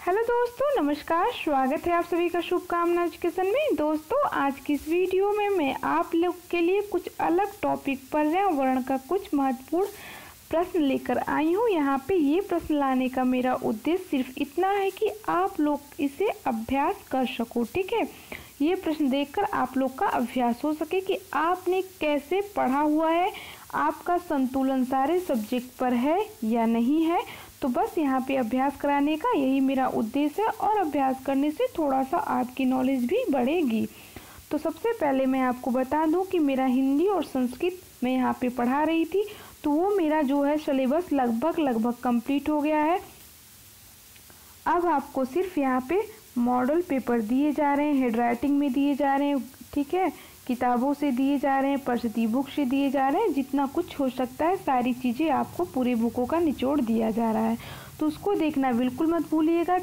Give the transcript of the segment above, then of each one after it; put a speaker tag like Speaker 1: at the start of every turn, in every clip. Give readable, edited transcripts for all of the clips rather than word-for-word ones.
Speaker 1: Hello दोस्तों, नमस्कार। स्वागत है आप सभी का शुभकामना एजुकेशन में। दोस्तों, आज की इस वीडियो में मैं आप लोग के लिए कुछ अलग टॉपिक पर्यावरण का कुछ महत्वपूर्ण प्रश्न लेकर आई हूँ। यहाँ पे ये प्रश्न लाने का मेरा उद्देश्य सिर्फ इतना है कि आप लोग इसे अभ्यास कर सको। ठीक है, ये प्रश्न देखकर आप लोग का अभ्यास हो सके कि आपने कैसे पढ़ा हुआ है, आपका संतुलन सारे सब्जेक्ट पर है या नहीं है। तो बस यहाँ पे अभ्यास कराने का यही मेरा उद्देश्य है और अभ्यास करने से थोड़ा सा आपकी नॉलेज भी बढ़ेगी। तो सबसे पहले मैं आपको बता दूं कि मेरा हिंदी और संस्कृत मैं यहाँ पे पढ़ा रही थी, तो वो मेरा जो है सिलेबस लगभग कंप्लीट हो गया है। अब आपको सिर्फ यहाँ पे मॉडल पेपर दिए जा रहे हैं, हेड राइटिंग में दिए जा रहे हैं, ठीक है, किताबों से दिए जा रहे हैं, प्रसिद्धि बुक से दिए जा रहे हैं। जितना कुछ हो सकता है सारी चीज़ें आपको पूरे बुकों का निचोड़ दिया जा रहा है, तो उसको देखना बिल्कुल मत भूलिएगा।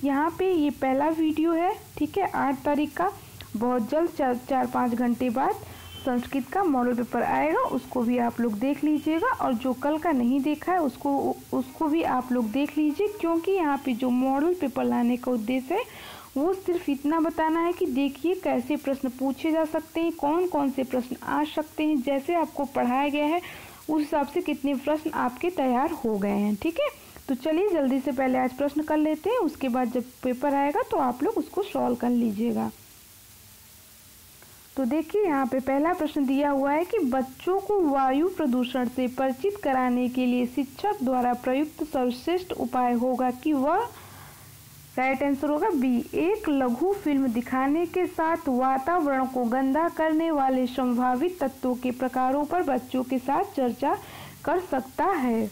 Speaker 1: यहाँ पे ये पहला वीडियो है, ठीक है, 8 तारीख का। बहुत जल्द 4-5 घंटे बाद संस्कृत का मॉडल पेपर आएगा, उसको भी आप लोग देख लीजिएगा। और जो कल का नहीं देखा है उसको भी आप लोग देख लीजिए, क्योंकि यहाँ पे जो मॉडल पेपर लाने का उद्देश्य है वो सिर्फ इतना बताना है कि देखिए कैसे प्रश्न पूछे जा सकते हैं, कौन कौन से प्रश्न आ सकते हैं, जैसे आपको पढ़ाया गया है उस हिसाब से कितने प्रश्न आपके तैयार हो गए हैं। ठीक है, तो चलिए जल्दी से पहले आज प्रश्न कर लेते हैं, उसके बाद जब पेपर आएगा तो आप लोग उसको सॉल्व कर लीजिएगा। तो देखिए यहाँ पे पहला प्रश्न दिया हुआ है कि बच्चों को वायु प्रदूषण से परिचित कराने के लिए शिक्षक द्वारा प्रयुक्त सर्वश्रेष्ठ उपाय होगा कि वह, राइट आंसर होगा बी, एक लघु फिल्म दिखाने के साथ वातावरण को गंदा करने वाले संभावित तत्वों के प्रकारों पर बच्चों के साथ चर्चा कर सकता है।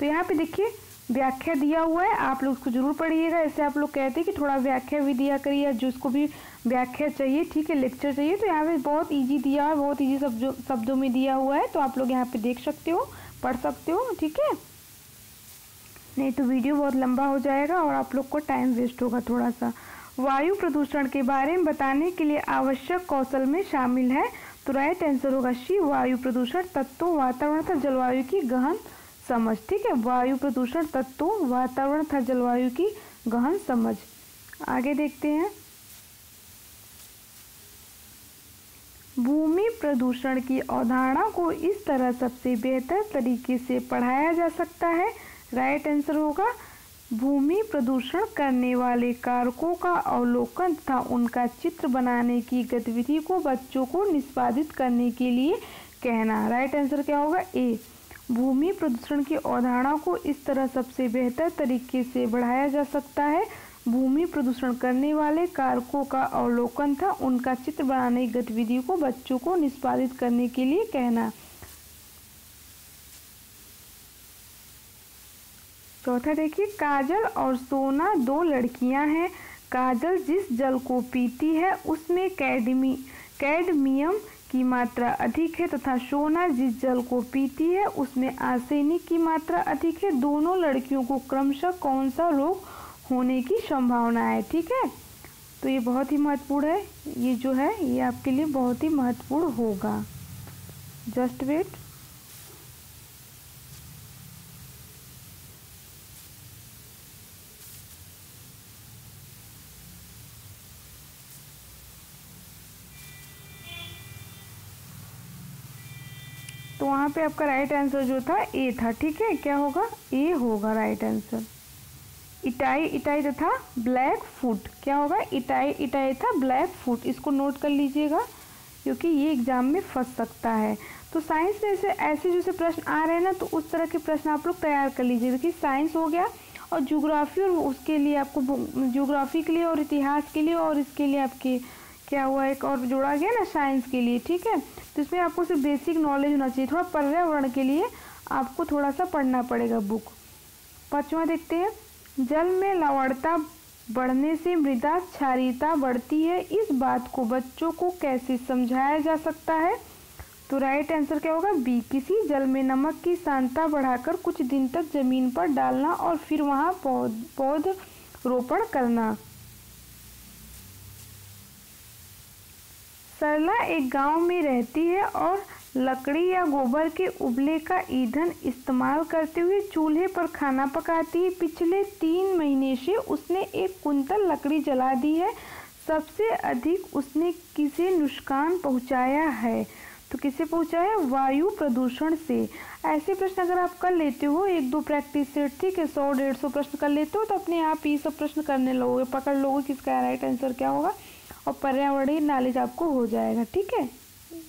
Speaker 1: तो यहाँ पे देखिए व्याख्या दिया हुआ है, आप लोग उसको जरूर पढ़िएगा। ऐसे आप लोग कहते हैं कि थोड़ा व्याख्या भी दिया करिए, जिसको भी व्याख्या चाहिए, ठीक है, लेक्चर चाहिए, तो यहाँ पे बहुत इजी दिया है, बहुत इजी शब्दों में दिया हुआ है, तो आप लोग यहाँ पे देख सकते हो, पढ़ सकते हो। ठीक है, नहीं तो वीडियो बहुत लंबा हो जाएगा और आप लोग को टाइम वेस्ट होगा थोड़ा सा। वायु प्रदूषण के बारे में बताने के लिए आवश्यक कौशल में शामिल है, तो राइट आंसर होगा सी, वायु प्रदूषण तत्वों, वातावरण तथा जलवायु की गहन समझ। ठीक है, वायु प्रदूषण तत्वों, वातावरण तथा जलवायु की गहन समझ। आगे देखते हैं, भूमि प्रदूषण की अवधारणा को इस तरह सबसे बेहतर तरीके से पढ़ाया जा सकता है, राइट आंसर होगा भूमि प्रदूषण करने वाले कारकों का अवलोकन तथा उनका चित्र बनाने की गतिविधि को बच्चों को निष्पादित करने के लिए कहना। राइट आंसर क्या होगा ए, भूमि प्रदूषण की अवधारणा को इस तरह सबसे बेहतर तरीके से बढ़ाया जा सकता है, भूमि प्रदूषण करने वाले कारकों का अवलोकन था उनका चित्र बनाने की गतिविधि को बच्चों को निष्पादित करने के लिए कहना। चौथा देखिए, काजल और सोना दो लड़कियां हैं। काजल जिस जल को पीती है उसमें कैडमियम की मात्रा अधिक है तथा सोना जिस जल को पीती है उसमें आर्सेनिक की मात्रा अधिक है। दोनों लड़कियों को क्रमशः कौन सा रोग होने की संभावना है। ठीक है, तो ये बहुत ही महत्वपूर्ण है, ये जो है ये आपके लिए बहुत ही महत्वपूर्ण होगा। Just wait. तो वहाँ पे आपका राइट आंसर जो था ए था। ठीक है, क्या होगा, ए होगा राइट आंसर। इटाई तथा ब्लैक फुट, क्या होगा, इटाई था ब्लैक फुट, इसको नोट कर लीजिएगा क्योंकि ये एग्जाम में फंस सकता है। तो साइंस में ऐसे जैसे प्रश्न आ रहे हैं ना, तो उस तरह के प्रश्न आप लोग तैयार कर लीजिए। देखिए साइंस हो गया, और ज्योग्राफी, और उसके लिए आपको ज्योग्राफी के लिए और इतिहास के लिए और इसके लिए आपके क्या हुआ, एक और जोड़ा गया ना साइंस के लिए। ठीक है, तो इसमें आपको सिर्फ बेसिक नॉलेज होना चाहिए, थोड़ा पर्यावरण के लिए आपको थोड़ा सा पढ़ना पड़ेगा बुक। 5वां देखते हैं, जल में लवणता बढ़ने से मृदा क्षारीयता बढ़ती है, इस बात को बच्चों को कैसे समझाया जा सकता है। तो राइट आंसर क्या होगा बी, किसी जल में नमक की सांद्रता बढ़ाकर कुछ दिन तक जमीन पर डालना और फिर वहां पौध रोपण करना। सरला एक गांव में रहती है और लकड़ी या गोबर के उबले का ईंधन इस्तेमाल करते हुए चूल्हे पर खाना पकाती है। पिछले 3 महीने से उसने 1 कुंतल लकड़ी जला दी है। सबसे अधिक उसने किसे नुकसान पहुंचाया है? तो किसे पहुंचाया? वायु प्रदूषण से। ऐसे प्रश्न अगर आप कर लेते हो 1-2 प्रैक्टिस सेट, ठीक है, 100-150 प्रश्न कर लेते हो तो अपने आप ये सब प्रश्न करने लगोगे, पकड़ लोगे कि इसका राइट आंसर क्या होगा और पर्यावरणीय नॉलेज आपको हो जाएगा, ठीक है।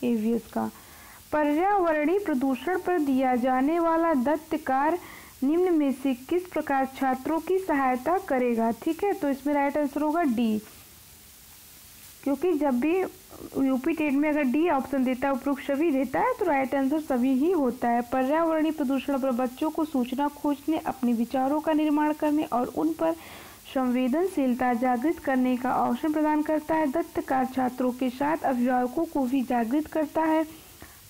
Speaker 1: ईवीएस का पर्यावरणीय प्रदूषण पर दिया जाने वाला दत्त कार्य निम्न में से किस प्रकार छात्रों की सहायता करेगा? ठीक है, तो इसमें राइट आंसर होगा डी, क्योंकि जब भी यूपी टेट में अगर डी ऑप्शन देता है, उपरोक्त सभी देता है, तो राइट आंसर सभी ही होता है। पर्यावरणीय प्रदूषण पर बच्चों को सूचना खोजने, अपने विचारों का निर्माण करने और उन पर संवेदनशीलता जागृत करने का अवसर प्रदान करता है। दत्त कार्य छात्रों के साथ अभिभावकों को भी जागृत करता है।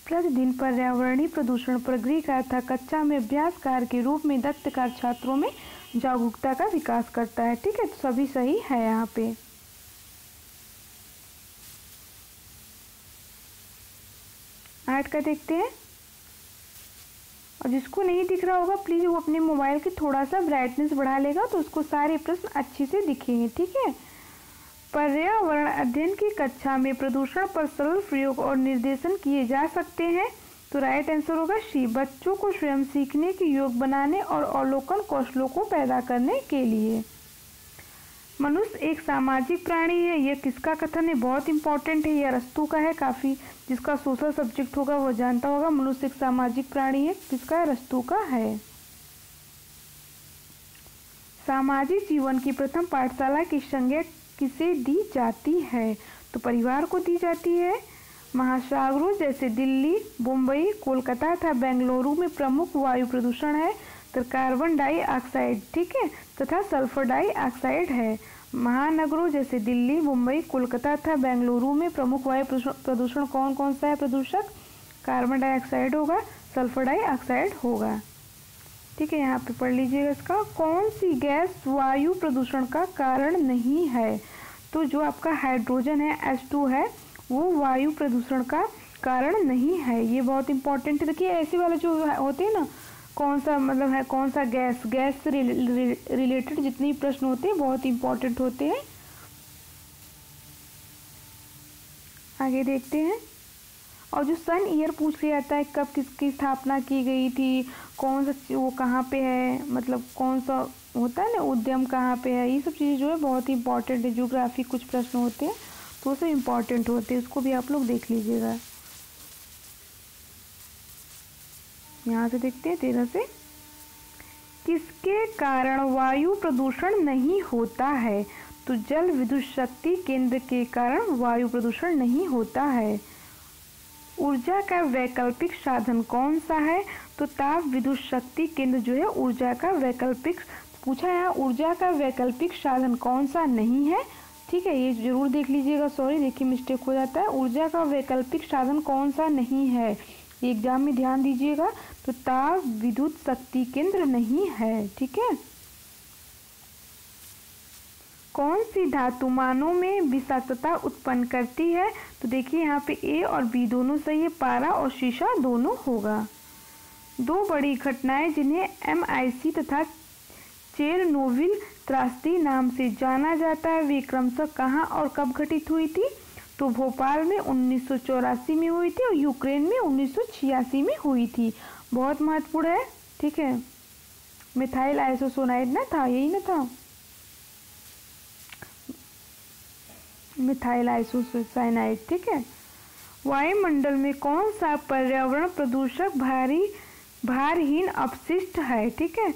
Speaker 1: प्रतिदिन पर्यावरणीय प्रदूषण पर गृह कार्य तथा कक्षा में अभ्यास कार्य के रूप में दत्त कार्य छात्रों में जागरूकता का विकास करता है। ठीक है, तो सभी सही है यहाँ पे। आठ का देखते हैं, और जिसको नहीं दिख रहा होगा प्लीज वो अपने मोबाइल की थोड़ा सा ब्राइटनेस बढ़ा लेगा तो उसको सारे प्रश्न अच्छे से दिखेंगे। ठीक है, पर्यावरण अध्ययन की कक्षा में प्रदूषण पर सरल प्रयोग और निर्देशन किए जा सकते हैं। तो राइट आंसर होगा सी, बच्चों को स्वयं सीखने के योग बनाने और अवलोकन कौशलों को पैदा करने के लिए। मनुष्य एक सामाजिक प्राणी है, यह किसका कथन है? बहुत इंपॉर्टेंट है, यह अरस्तू का है। काफी जिसका सोशल सब्जेक्ट होगा वो जानता होगा। मनुष्य एक सामाजिक प्राणी है, किसका है? अरस्तू का है। सामाजिक जीवन की प्रथम पाठशाला की संज्ञा किसे दी जाती है? तो परिवार को दी जाती है। महासागरों जैसे दिल्ली, मुंबई, कोलकाता तथा बेंगलुरु में प्रमुख वायु प्रदूषण है तो कार्बन डाइऑक्साइड, ठीक है, तथा सल्फर डाइऑक्साइड है। महानगरों जैसे दिल्ली, मुंबई, कोलकाता तथा बेंगलुरु में प्रमुख वायु प्रदूषण कौन कौन सा है? प्रदूषक कार्बन डाइऑक्साइड होगा, सल्फर डाइऑक्साइड होगा। ठीक है, यहाँ पे पढ़ लीजिएगा इसका। कौन सी गैस वायु प्रदूषण का कारण नहीं है? तो जो आपका हाइड्रोजन है, H2 है, वो वायु प्रदूषण का कारण नहीं है। ये बहुत इंपॉर्टेंट है। देखिए ऐसे वाले जो होते हैं ना, कौन सा मतलब है, कौन सा गैस, गैस से रिलेटेड जितने प्रश्न होते हैं बहुत इंपॉर्टेंट होते हैं। आगे देखते हैं। और जो सन ईयर पूछ लिया जाता है, कब किसकी स्थापना की गई थी, कौन सा वो कहाँ पे है, मतलब कौन सा होता है ना उद्यम कहाँ पे है, ये सब चीज़ें जो है बहुत ही इंपॉर्टेंट है। ज्योग्राफी कुछ प्रश्न होते हैं तो वो सब इम्पॉर्टेंट होते हैं, उसको भी आप लोग देख लीजिएगा। यहाँ से देखते हैं 13 से। किसके कारण वायु प्रदूषण नहीं होता है? तो जल विद्युत शक्ति केंद्र के कारण वायु प्रदूषण नहीं होता है। ऊर्जा का वैकल्पिक साधन कौन सा है? तो ताप विद्युत शक्ति केंद्र जो है ऊर्जा का वैकल्पिक, पूछा है ऊर्जा का वैकल्पिक साधन कौन सा नहीं है। ठीक है, ये जरूर देख लीजिएगा। सॉरी, देखिए मिस्टेक हो जाता है। ऊर्जा का वैकल्पिक साधन कौन सा नहीं है, एग्जाम में ध्यान दीजिएगा। तो ताप विद्युत शक्ति केंद्र नहीं है। ठीक है, कौन सी धातु मानव में विषाक्तता उत्पन्न करती है? तो देखिए यहाँ पे ए और बी दोनों सही है, पारा और शीशा दोनों होगा। दो बड़ी घटनाएं जिन्हें MIC तथा चेरनोबिल त्रासदी नाम से जाना जाता है, वे क्रमशः कहाँ और कब घटित हुई थी? तो भोपाल में 1984 में हुई थी और यूक्रेन में 1986 में हुई थी। बहुत महत्वपूर्ण है। ठीक है, मिथाइल आइसोसाइनाइड ना था, यही ना था, मिथाइल आइसोसाइनाइड। ठीक है, वायुमंडल में कौन सा पर्यावरण प्रदूषक भारहीन अपशिष्ट है? ठीक है,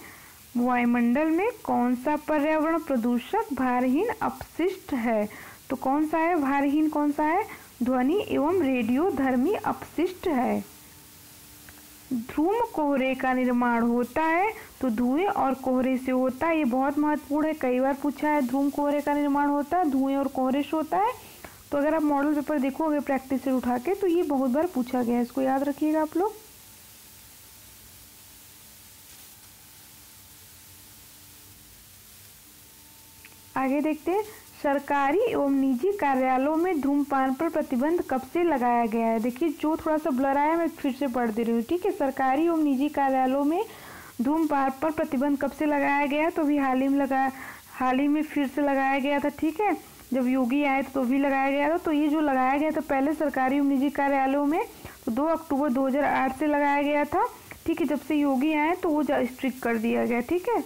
Speaker 1: वायुमंडल में कौन सा पर्यावरण प्रदूषक भारहीन अपशिष्ट है? तो कौन सा है भारहीन? कौन सा है? ध्वनि एवं रेडियोधर्मी अपशिष्ट है। धूम कोहरे का निर्माण होता है तो धुएं और कोहरे से होता है। ये बहुत महत्वपूर्ण है, कई बार पूछा है। धूम कोहरे का निर्माण होता है धुएं और कोहरे से होता है। तो अगर आप मॉडल पेपर देखोगे प्रैक्टिस से उठा के तो ये बहुत बार पूछा गया है, इसको याद रखिएगा आप लोग। आगे देखते हैं। सरकारी एवं निजी कार्यालयों में धूम्रपान पर प्रतिबंध कब से लगाया गया है? देखिए जो थोड़ा सा ब्लर आया मैं फिर से पढ़ दे रही हूँ, ठीक है। सरकारी एवं निजी कार्यालयों में धूम्रपान पर प्रतिबंध कब से लगाया गया है? तो अभी हाल ही में फिर से लगाया गया था, ठीक है। जब योगी आए तो भी लगाया गया था। तो ये जो लगाया गया था पहले सरकारी एवं निजी कार्यालयों में तो 2 अक्टूबर 2008 से लगाया गया था, ठीक है। जब से योगी आए तो वो स्ट्रिक्ट कर दिया गया, ठीक है।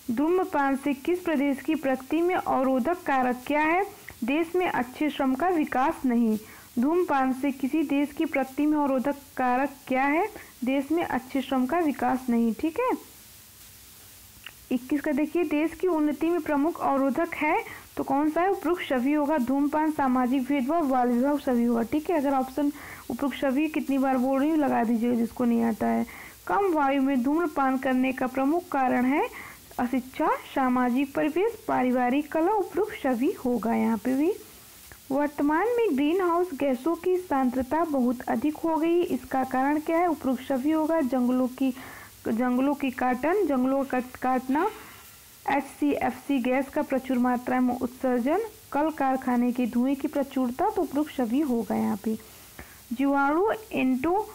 Speaker 1: धूम्रपान से किस प्रदेश की प्रगति में अवरोधक कारक क्या है? देश में अच्छे श्रम का विकास नहीं। धूम्रपान से किसी देश की प्रगति में अवरोधक कारक क्या है? देश में अच्छे श्रम का विकास नहीं, ठीक है। 21 का देखिए, देश की उन्नति में प्रमुख अवरोधक है तो कौन सा है? उपरोक्त सभी होगा। धूम्रपान, सामाजिक भेदभाव, बाल विवाह सभी होगा, ठीक है। अगर ऑप्शन उपरोक्त सभी कितनी बार बोल रही हूँ लगा दीजिएगा जिसको नहीं आता है। कम वायु में धूम्रपान करने का प्रमुख कारण है अशिक्षा, सामाजिक परिवेश, पारिवारिक कलह, उपरोक्त सभी होगा यहाँ पे भी। वर्तमान में ग्रीन हाउस गैसों की सांद्रता बहुत अधिक हो गई, इसका कारण क्या है? उपरोक्त सभी होगा। जंगलों की काटना, HCFC गैस का प्रचुर मात्रा में उत्सर्जन, कल कारखाने के धुएं की प्रचुरता, तो उपरोक्त सभी होगा यहाँ पे। जीवाणु एंटोनोमाइसीज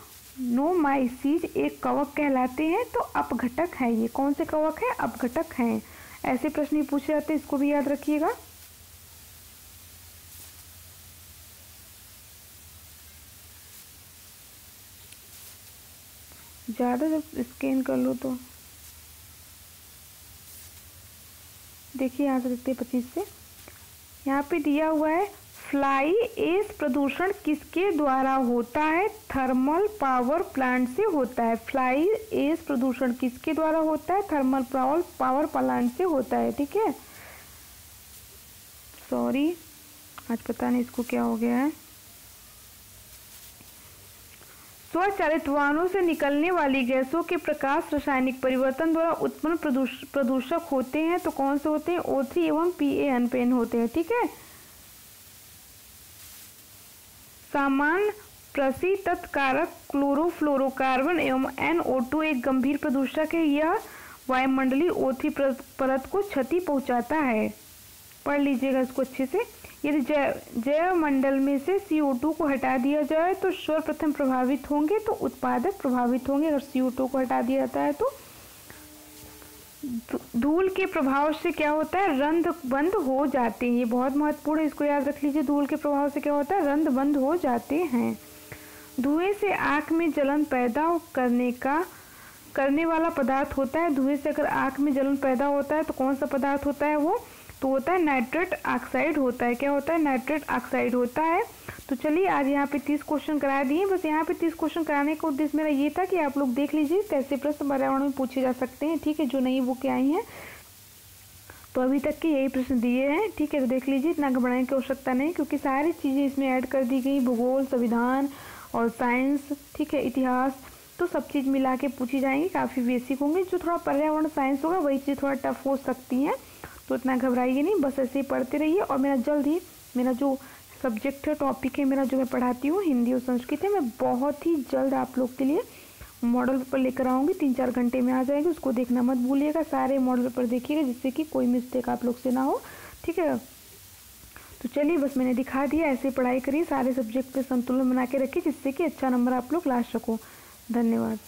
Speaker 1: एक कवक कहलाते हैं तो अपघटक है। ये कौन से कवक है? अपघटक हैं। ऐसे प्रश्न ही पूछे जाते हैं, इसको भी याद रखिएगा। ज़्यादा जब स्कैन कर लो तो देखिए यहाँ से देखते हैं 25 से। यहाँ पे दिया हुआ है फ्लाई ऐश प्रदूषण किसके द्वारा होता है? थर्मल पावर प्लांट से होता है। फ्लाई ऐश प्रदूषण किसके द्वारा होता है? थर्मल पावर प्लांट से होता है, ठीक है। सॉरी आज पता नहीं इसको क्या हो गया है। स्वचालित वाहनों से निकलने वाली गैसों के प्रकाश रासायनिक परिवर्तन द्वारा उत्पन्न प्रदूषक होते हैं तो कौन से होते हैं? O3 एवं PAN होते हैं, ठीक है। सामान्य प्रशीतत कारक क्लोरोफ्लोरोकार्बन एवं NO2 एक गंभीर प्रदूषक है। यह वायुमंडलीय O3 परत को क्षति पहुंचाता है। पढ़ लीजिएगा इसको अच्छे से। यदि जैव मंडल में से CO2 को हटा दिया जाए तो सर्वप्रथम प्रभावित होंगे तो उत्पादक प्रभावित होंगे। अगर CO2 को हटा दिया जाता है तो धूल के प्रभाव से क्या होता है? रंध्र बंद हो जाते हैं। ये बहुत महत्वपूर्ण है, इसको याद रख लीजिए। धूल के प्रभाव से क्या होता है? रंध्र बंद हो जाते हैं। धुएं से आँख में जलन पैदा करने वाला पदार्थ होता है। धुएं से अगर आँख में जलन पैदा होता है तो कौन सा पदार्थ होता है? वो तो होता है नाइट्रेट ऑक्साइड होता है। क्या होता है? नाइट्रेट ऑक्साइड होता है। तो चलिए आज यहाँ पे 30 क्वेश्चन करा दिए। बस यहाँ पे 30 क्वेश्चन कराने का उद्देश्य मेरा ये था कि आप लोग देख लीजिए कैसे प्रश्न पर्यावरण में पूछे जा सकते हैं, ठीक है। जो नई बुक आई हैं तो अभी तक के यही प्रश्न दिए हैं, ठीक है। तो देख लीजिए, इतना घबराने की आवश्यकता नहीं क्योंकि सारी चीज़ें इसमें ऐड कर दी गई। भूगोल, संविधान और साइंस, ठीक है, इतिहास, तो सब चीज़ मिला के पूछी जाएंगी। काफ़ी बेसिक होंगे। जो थोड़ा पर्यावरण साइंस होगा वही चीज़ थोड़ा टफ हो सकती हैं, तो इतना घबराइए नहीं। बस ऐसे ही पढ़ते रहिए। और मेरा जल्द ही मेरा जो सब्जेक्ट है, टॉपिक है मेरा, जो मैं पढ़ाती हूँ हिंदी और संस्कृत है, मैं बहुत ही जल्द आप लोग के लिए मॉडल पेपर लेकर आऊँगी। 3-4 घंटे में आ जाएगी, उसको देखना मत भूलिएगा। सारे मॉडल पेपर देखिएगा जिससे कि कोई मिस्टेक आप लोग से ना हो, ठीक है। तो चलिए बस मैंने दिखा दिया। ऐसे पढ़ाई करिए, सारे सब्जेक्ट पे संतुलन बना के रखिए जिससे कि अच्छा नंबर आप लोग लास्ट रखो। धन्यवाद।